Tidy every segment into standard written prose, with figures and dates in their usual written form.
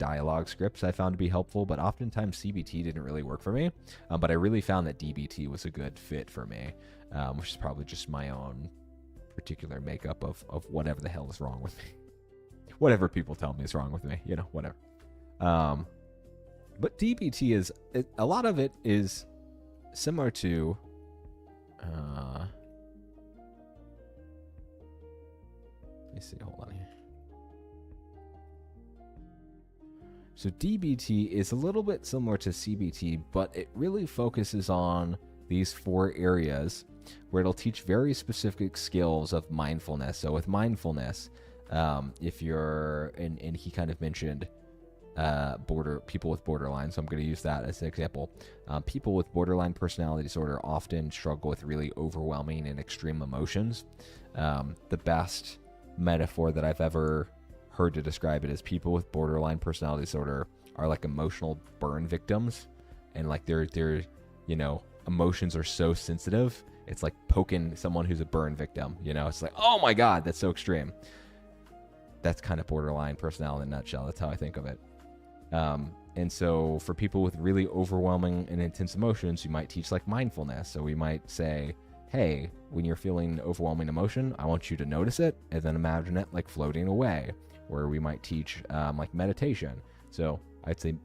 dialogue scripts I found to be helpful, but oftentimes CBT didn't really work for me. But I really found that DBT was a good fit for me, which is probably just my own particular makeup of whatever the hell is wrong with me. Whatever people tell me is wrong with me, whatever. But DBT is, a lot of it is similar to, let me see, hold on here. So DBT is a little bit similar to CBT, but it really focuses on these 4 areas where it'll teach very specific skills of mindfulness. So with mindfulness, if you're, and he kind of mentioned people with borderline, so I'm going to use that as an example. People with borderline personality disorder often struggle with really overwhelming and extreme emotions. The best metaphor that I've ever heard to describe it is people with borderline personality disorder are like emotional burn victims, and like their emotions are so sensitive. It's like poking someone who's a burn victim. It's like, oh my god, that's so extreme. That's kind of borderline personality in a nutshell. That's how I think of it. And so for people with really overwhelming and intense emotions, you might teach like mindfulness. So we might say, hey, when you're feeling overwhelming emotion, I want you to notice it and then imagine it like floating away. Or we might teach like meditation. So I'd say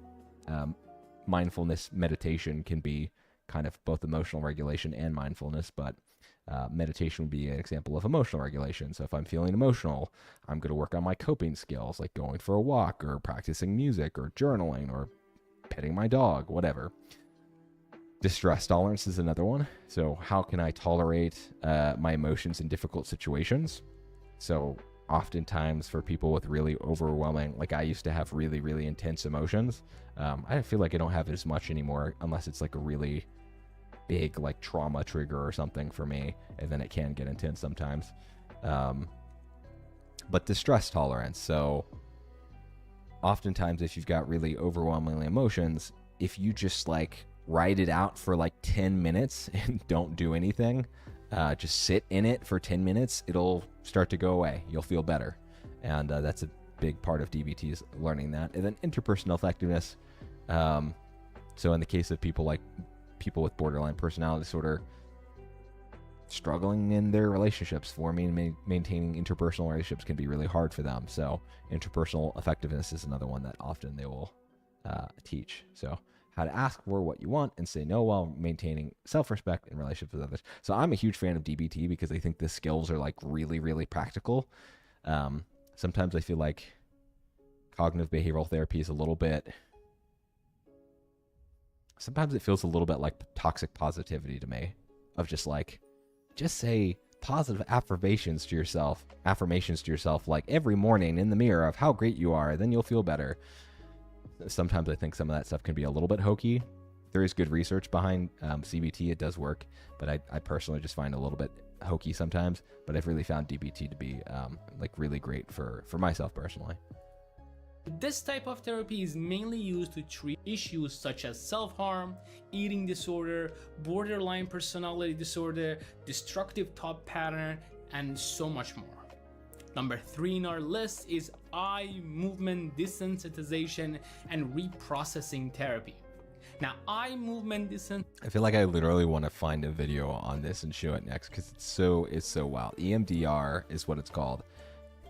mindfulness meditation can be kind of both emotional regulation and mindfulness, but meditation would be an example of emotional regulation. So if I'm feeling emotional, I'm going to work on my coping skills, like going for a walk or practicing music or journaling or petting my dog, whatever. Distress tolerance is another one. So how can I tolerate my emotions in difficult situations? So oftentimes for people with really overwhelming, like I used to have really, really intense emotions. I feel like I don't have it as much anymore unless it's like a really big like trauma trigger or something for me, and then it can get intense sometimes. But distress tolerance. So oftentimes if you've got really overwhelming emotions, if you just like ride it out for like 10 minutes and don't do anything, just sit in it for 10 minutes, it'll start to go away. You'll feel better. And that's a big part of DBT, is learning that. And then interpersonal effectiveness. So in the case of people with borderline personality disorder, struggling in their relationships, forming and maintaining interpersonal relationships can be really hard for them. So interpersonal effectiveness is another one that often they will teach. So how to ask for what you want and say no while maintaining self-respect in relationships with others. So I'm a huge fan of DBT because I think the skills are like really, really practical. Sometimes I feel like cognitive behavioral therapy is a little bit, sometimes it feels a little bit like toxic positivity to me, of just say positive affirmations to yourself like every morning in the mirror of how great you are, then you'll feel better. Sometimes I think some of that stuff can be a little bit hokey. There is good research behind CBT. It does work, but I personally just find it a little bit hokey sometimes. But I've really found DBT to be like really great for myself personally. This type of therapy is mainly used to treat issues such as self-harm, eating disorder, borderline personality disorder, destructive thought pattern, and so much more. Number 3 in our list is eye movement desensitization and reprocessing therapy. Now, eye movement I feel like I literally want to find a video on this and show it next because it's so wild. EMDR is what it's called.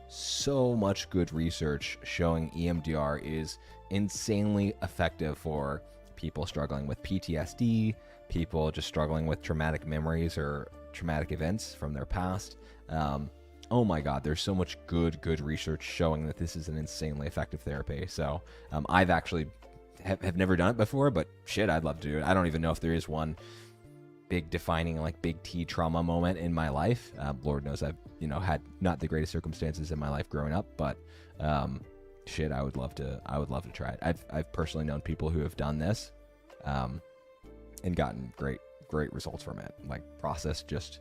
So much good research showing EMDR is insanely effective for people struggling with PTSD, people just struggling with traumatic memories or traumatic events from their past. Oh my God, there's so much good research showing that this is an insanely effective therapy. So I've actually have never done it before, but shit, I'd love to do it. I don't even know if there is one big defining like big T trauma moment in my life. Lord knows I've had not the greatest circumstances in my life growing up, but shit, I would love to try it. I've personally known people who have done this and gotten great results from it. Like process just,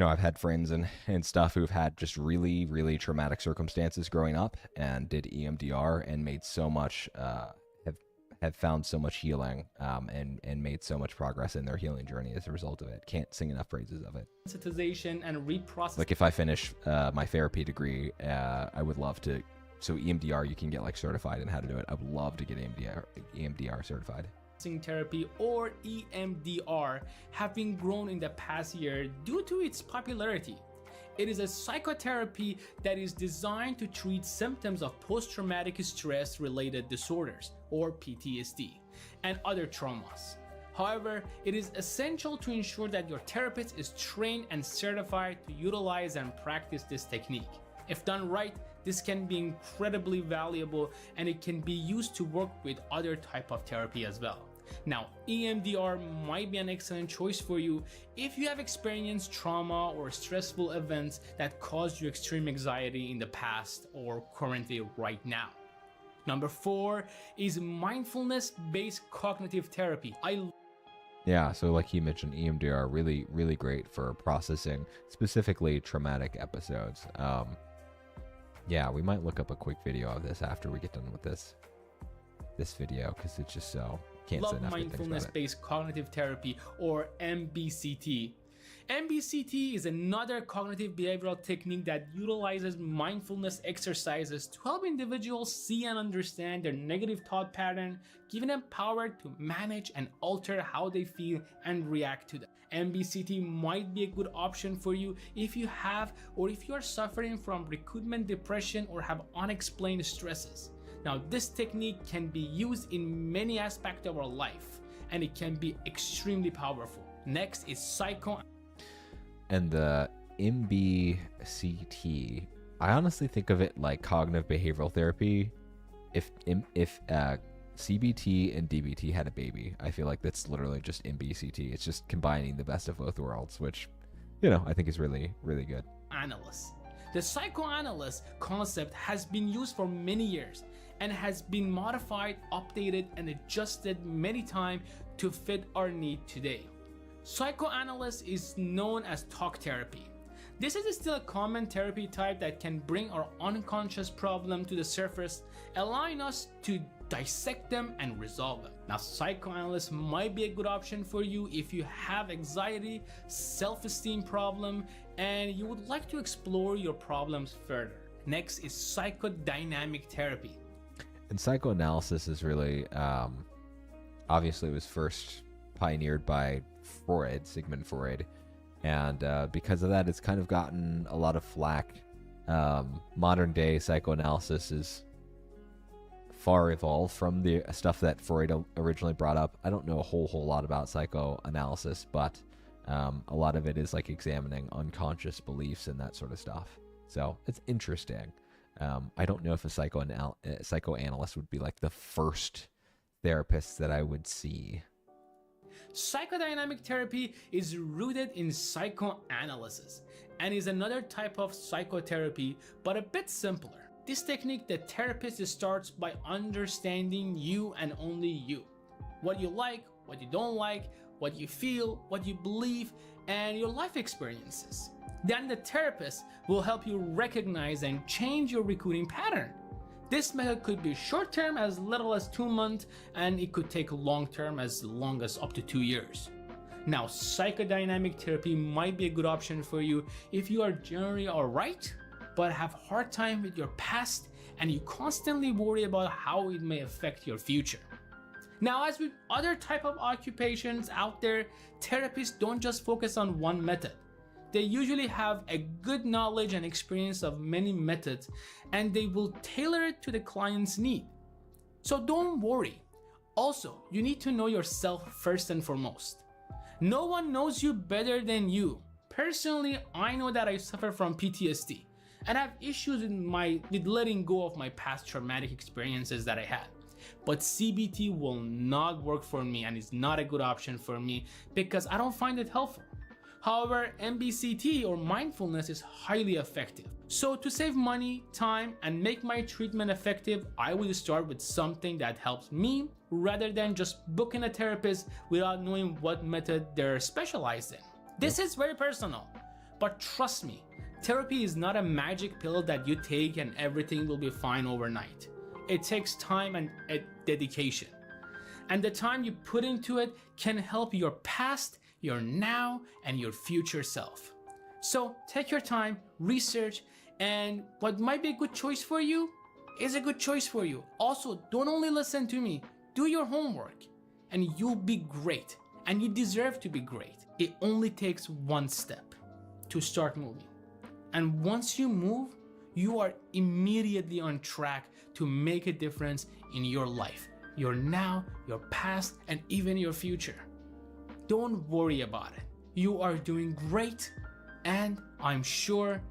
I've had friends and stuff who've had just really, really traumatic circumstances growing up and did EMDR and made so much, have found so much healing and made so much progress in their healing journey as a result of it. Can't sing enough praises of it. Sensitization and reprocessing. Like if I finish my therapy degree, I would love to So EMDR, you can get like certified in how to do it. I would love to get EMDR certified. Therapy, or EMDR, have been grown in the past year due to its popularity. It is a psychotherapy that is designed to treat symptoms of post-traumatic stress related disorders, or PTSD, and other traumas. However, it is essential to ensure that your therapist is trained and certified to utilize and practice this technique. If done right, this can be incredibly valuable, and it can be used to work with other type of therapy as well. Now, EMDR might be an excellent choice for you if you have experienced trauma or stressful events that caused you extreme anxiety in the past or currently right now. Number 4 is mindfulness-based cognitive therapy. Yeah, so like he mentioned, EMDR really, really great for processing specifically traumatic episodes. Yeah, we might look up a quick video of this after we get done with this video, because it's just so can't say enough good things about it. Mindfulness-based cognitive therapy, or MBCT. MBCT is another cognitive behavioral technique that utilizes mindfulness exercises to help individuals see and understand their negative thought pattern, giving them power to manage and alter how they feel and react to them. MBCT might be a good option for you if you have or if you are suffering from recruitment depression or have unexplained stresses. Now, this technique can be used in many aspects of our life, and it can be extremely powerful. Next is psycho. And the MBCT, I honestly think of it like cognitive behavioral therapy. If CBT and DBT had a baby, I feel like that's literally just MBCT. It's just combining the best of both worlds, which, you know, I think is really, really good. Analyst. The psychoanalyst concept has been used for many years and has been modified, updated, and adjusted many times to fit our need today. Psychoanalyst is known as talk therapy. This is still a common therapy type that can bring our unconscious problem to the surface, allowing us to dissect them and resolve them. Now, psychoanalyst might be a good option for you if you have anxiety, self-esteem problem, and you would like to explore your problems further. Next is psychodynamic therapy. And psychoanalysis is really, obviously it was first pioneered by Freud, Sigmund Freud, and because of that, it's kind of gotten a lot of flack. Modern day psychoanalysis is far evolved from the stuff that Freud originally brought up. I don't know a whole lot about psychoanalysis, but a lot of it is like examining unconscious beliefs and that sort of stuff. So it's interesting. I don't know if a psychoanalyst would be like the first therapist that I would see. Psychodynamic therapy is rooted in psychoanalysis and is another type of psychotherapy, but a bit simpler. This technique, the therapist starts by understanding you and only you. What you like, what you don't like, what you feel, what you believe, and your life experiences. Then the therapist will help you recognize and change your recruiting pattern. This method could be short-term, as little as 2 months, and it could take long-term, as long as up to 2 years. Now, psychodynamic therapy might be a good option for you if you are generally alright, but have hard time with your past and you constantly worry about how it may affect your future. Now, as with other type of occupations out there, therapists don't just focus on one method. They usually have a good knowledge and experience of many methods, and they will tailor it to the client's need. So don't worry. Also, you need to know yourself first and foremost. No one knows you better than you. Personally, I know that I suffer from PTSD and have issues with letting go of my past traumatic experiences that I had. But CBT will not work for me and is not a good option for me because I don't find it helpful. However, MBCT or mindfulness is highly effective. So to save money, time, and make my treatment effective, I will start with something that helps me rather than just booking a therapist without knowing what method they're specialized in. This is very personal, but trust me, therapy is not a magic pill that you take and everything will be fine overnight. It takes time and dedication. And the time you put into it can help your past, your now, and your future self. So take your time, research, and what might be a good choice for you is a good choice for you. Also, don't only listen to me, do your homework and you'll be great, and you deserve to be great. It only takes one step to start moving. And once you move, you are immediately on track to make a difference in your life, your now, your past, and even your future. Don't worry about it. You are doing great, and I'm sure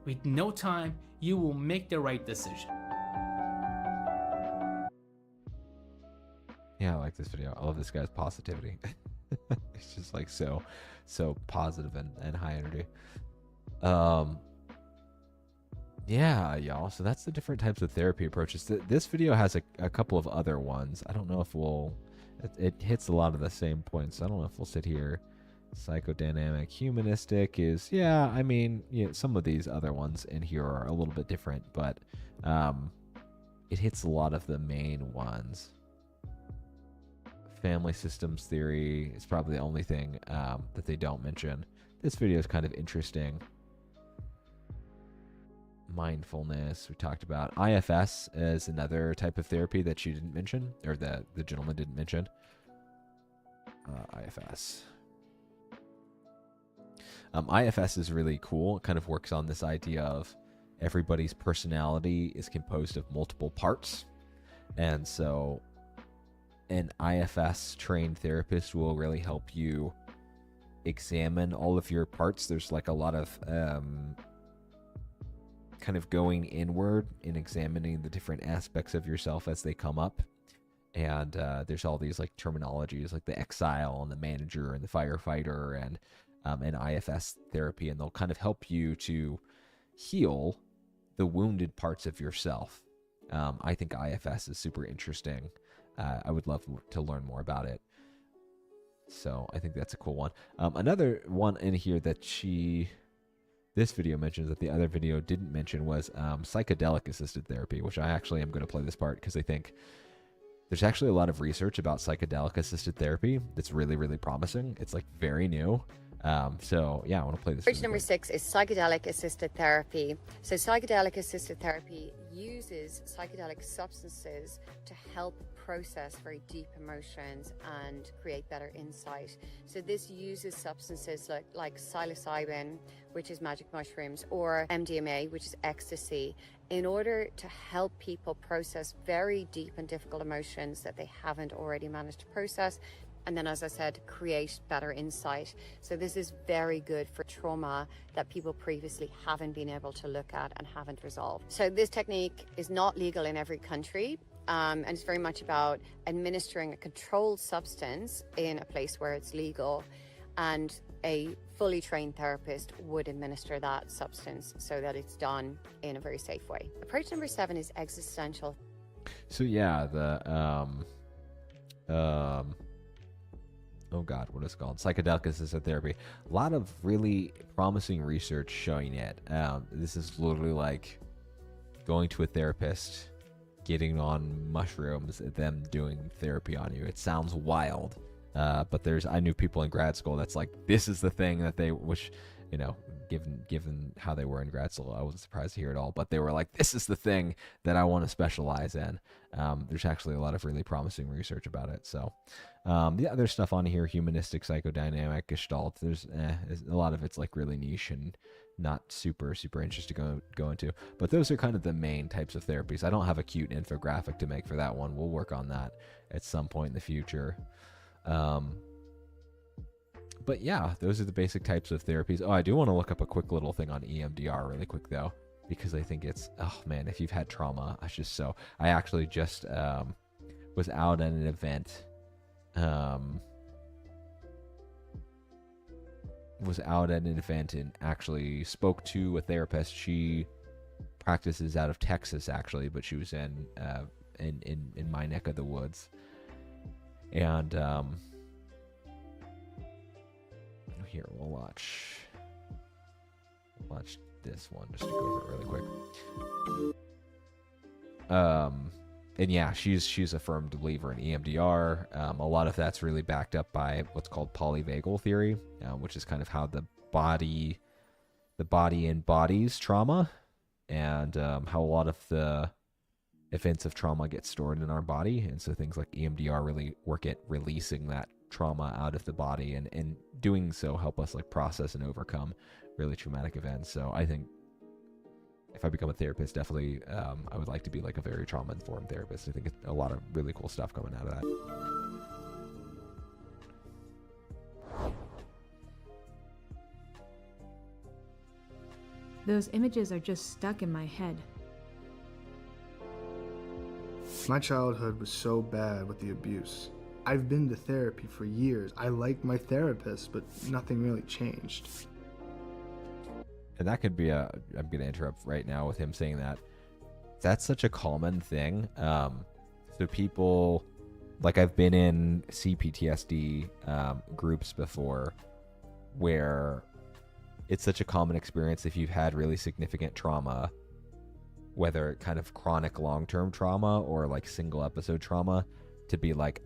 with no time, you will make the right decision. Yeah, I like this video. I love this guy's positivity. It's just like so positive and high energy. Yeah, y'all. So that's the different types of therapy approaches. This video has a couple of other ones. I don't know if we'll... It hits a lot of the same points. I don't know if we'll sit here. Psychodynamic, humanistic is... Yeah, I mean, yeah, some of these other ones in here are a little bit different, but it hits a lot of the main ones. Family systems theory is probably the only thing that they don't mention. This video is kind of interesting. Mindfulness, we talked about. IFS is another type of therapy that she didn't mention, or the gentleman didn't mention. IFS. IFS is really cool. It kind of works on this idea of everybody's personality is composed of multiple parts. And so an IFS trained therapist will really help you examine all of your parts. There's like a lot of kind of going inward and examining the different aspects of yourself as they come up. And there's all these like terminologies like the exile and the manager and the firefighter and IFS therapy, and they'll kind of help you to heal the wounded parts of yourself. I think IFS is super interesting. I would love to learn more about it. So I think that's a cool one. Another one in here that this video mentions that the other video didn't mention was psychedelic assisted therapy, which I actually am going to play this part because I think there's actually a lot of research about psychedelic assisted therapy that's really, really promising. It's like very new. So yeah, I want to play this. Approach number 6 is psychedelic assisted therapy. So psychedelic assisted therapy uses psychedelic substances to help process very deep emotions and create better insight. So this uses substances like psilocybin, which is magic mushrooms, or MDMA, which is ecstasy, in order to help people process very deep and difficult emotions that they haven't already managed to process. And then, as I said, create better insight. So this is very good for trauma that people previously haven't been able to look at and haven't resolved. So this technique is not legal in every country. And it's very much about administering a controlled substance in a place where it's legal. And a fully trained therapist would administer that substance so that it's done in a very safe way. Approach number 7 is existential. So yeah, oh god, what is it called? Psychedelic assisted therapy. A lot of really promising research showing it. This is literally like going to a therapist, getting on mushrooms, and them doing therapy on you. It sounds wild, but I knew people in grad school that's like, this is the thing that they, which, you know, given how they were in grad school, I wasn't surprised to hear it all, but they were like, this is the thing that I want to specialize in. There's actually a lot of really promising research about it. So the other stuff on here, humanistic, psychodynamic, gestalt, there's a lot of it's like really niche and not super interesting to go into, but those are kind of the main types of therapies. I don't have a cute infographic to make for that one. We'll work on that at some point in the future. But yeah, those are the basic types of therapies. Oh, I do want to look up a quick little thing on EMDR really quick though, because I think it's, oh man, if you've had trauma, I actually just was out at an event, and actually spoke to a therapist. She practices out of Texas actually, but she was in my neck of the woods. And here, we'll watch this one just to go over it really quick. And yeah, she's a firm believer in EMDR. A lot of that's really backed up by what's called polyvagal theory, which is kind of how the body embodies trauma, and how a lot of the events of trauma get stored in our body. And so things like EMDR really work at releasing that trauma out of the body, and in doing so help us like process and overcome really traumatic events. So I think if I become a therapist, definitely I would like to be like a very trauma-informed therapist. I think it's a lot of really cool stuff coming out of that. Those images are just stuck in my head. My childhood was so bad with the abuse. I've been to therapy for years. I like my therapist, but nothing really changed. And that could be I'm going to interrupt right now with him saying that. That's such a common thing. So people, like I've been in CPTSD groups before where it's such a common experience if you've had really significant trauma, whether kind of chronic long-term trauma or like single episode trauma, to be like,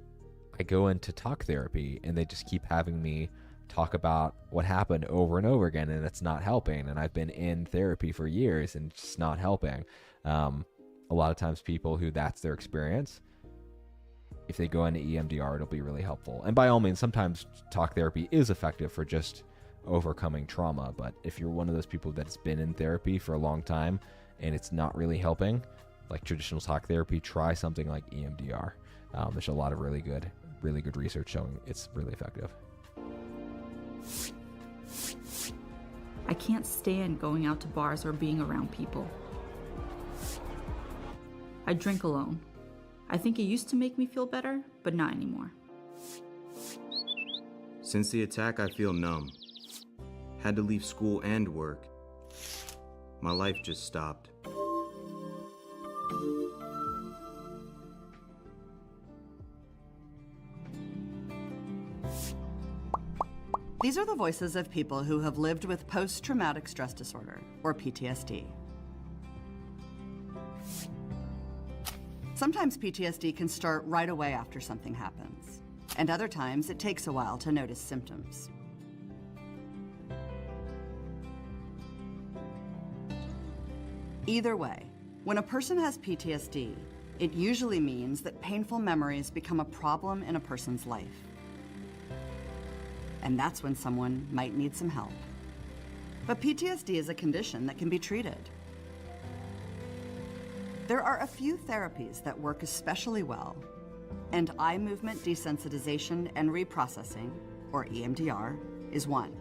I go into talk therapy and they just keep having me talk about what happened over and over again, and it's not helping. And I've been in therapy for years and it's just not helping. A lot of times people who that's their experience, if they go into EMDR, it'll be really helpful. And by all means, sometimes talk therapy is effective for just overcoming trauma. But if you're one of those people that's been in therapy for a long time and it's not really helping, like traditional talk therapy, try something like EMDR. There's a lot of really good research showing it's really effective. I can't stand going out to bars or being around people. I drink alone. I think it used to make me feel better, but not anymore. Since the attack, I feel numb. Had to leave school and work. My life just stopped. These are the voices of people who have lived with post-traumatic stress disorder, or PTSD. Sometimes PTSD can start right away after something happens, and other times it takes a while to notice symptoms. Either way, when a person has PTSD, it usually means that painful memories become a problem in a person's life. And that's when someone might need some help. But PTSD is a condition that can be treated. There are a few therapies that work especially well, and eye movement desensitization and reprocessing, or EMDR, is one.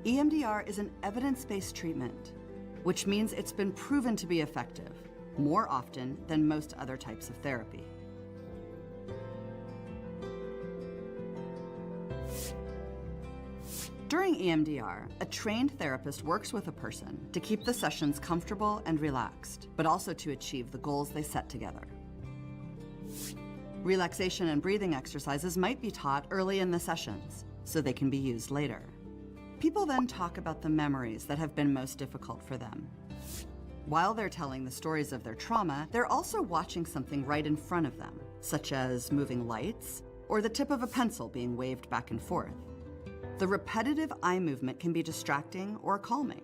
EMDR is an evidence-based treatment, which means it's been proven to be effective more often than most other types of therapy. During EMDR, a trained therapist works with a person to keep the sessions comfortable and relaxed, but also to achieve the goals they set together. Relaxation and breathing exercises might be taught early in the sessions, so they can be used later. People then talk about the memories that have been most difficult for them. While they're telling the stories of their trauma, they're also watching something right in front of them, such as moving lights or the tip of a pencil being waved back and forth. The repetitive eye movement can be distracting or calming,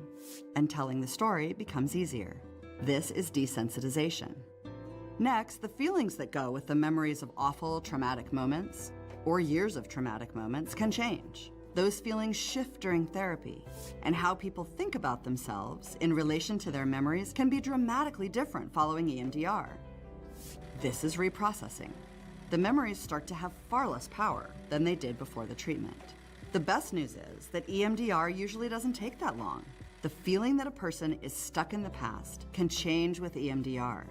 and telling the story becomes easier. This is desensitization. Next, the feelings that go with the memories of awful, traumatic moments, or years of traumatic moments, can change. Those feelings shift during therapy, and how people think about themselves in relation to their memories can be dramatically different following EMDR. This is reprocessing. The memories start to have far less power than they did before the treatment. The best news is that EMDR usually doesn't take that long. The feeling that a person is stuck in the past can change with EMDR.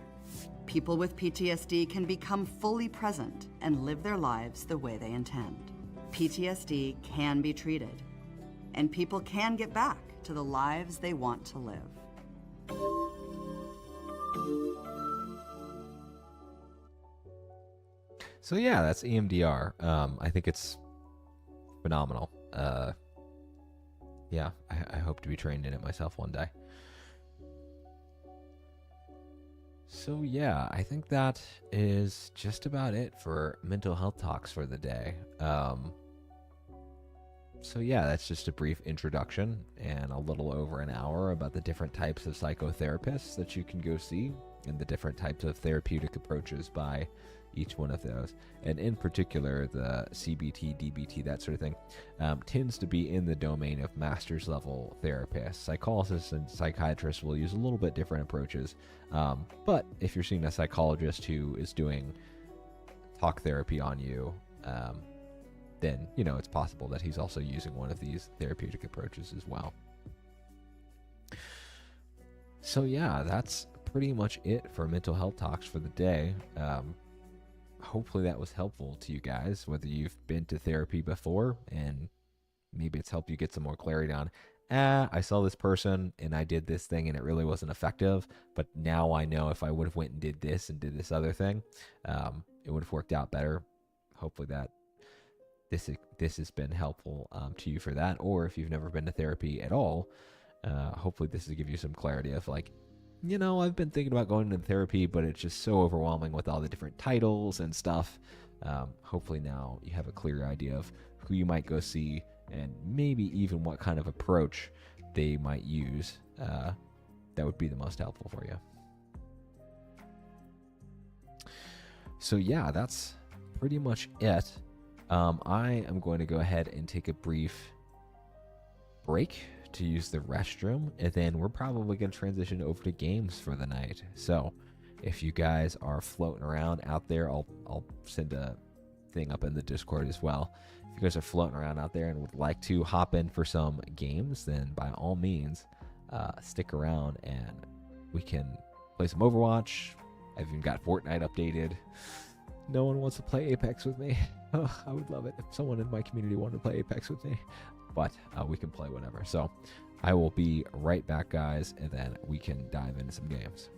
People with PTSD can become fully present and live their lives the way they intend. PTSD can be treated, and people can get back to the lives they want to live. So yeah, that's EMDR. I think it's phenomenal. Yeah, I hope to be trained in it myself one day. So yeah, I think that is just about it for mental health talks for the day. So yeah, that's just a brief introduction and a little over an hour about the different types of psychotherapists that you can go see. and the different types of therapeutic approaches by each one of those. And in particular, the CBT, DBT, that sort of thing, tends to be in the domain of master's level therapists. Psychologists and psychiatrists will use a little bit different approaches. But if you're seeing a psychologist who is doing talk therapy on you, then, you know, it's possible that he's also using one of these therapeutic approaches as well. So yeah, that's pretty much it for mental health talks for the day. Hopefully that was helpful to you guys, whether you've been to therapy before and maybe it's helped you get some more clarity on, I saw this person and I did this thing and it really wasn't effective, but now I know if I would have went and did this other thing, it would have worked out better. Hopefully that this has been helpful to you for that. Or if you've never been to therapy at all, hopefully this will give you some clarity of like, you know, I've been thinking about going to therapy, but it's just so overwhelming with all the different titles and stuff. Hopefully now you have a clear idea of who you might go see and maybe even what kind of approach they might use that would be the most helpful for you. So yeah, that's pretty much it. I am going to go ahead and take a brief break to use the restroom, and then we're probably going to transition over to games for the night. So if you guys are floating around out there, I'll send a thing up in the Discord as well. If you guys are floating around out there and would like to hop in for some games, then by all means stick around and we can play some Overwatch. I've even got Fortnite updated. No one wants to play Apex with me. Oh, I would love it if someone in my community wanted to play Apex with me. But we can play whatever. So I will be right back, guys, and then we can dive into some games.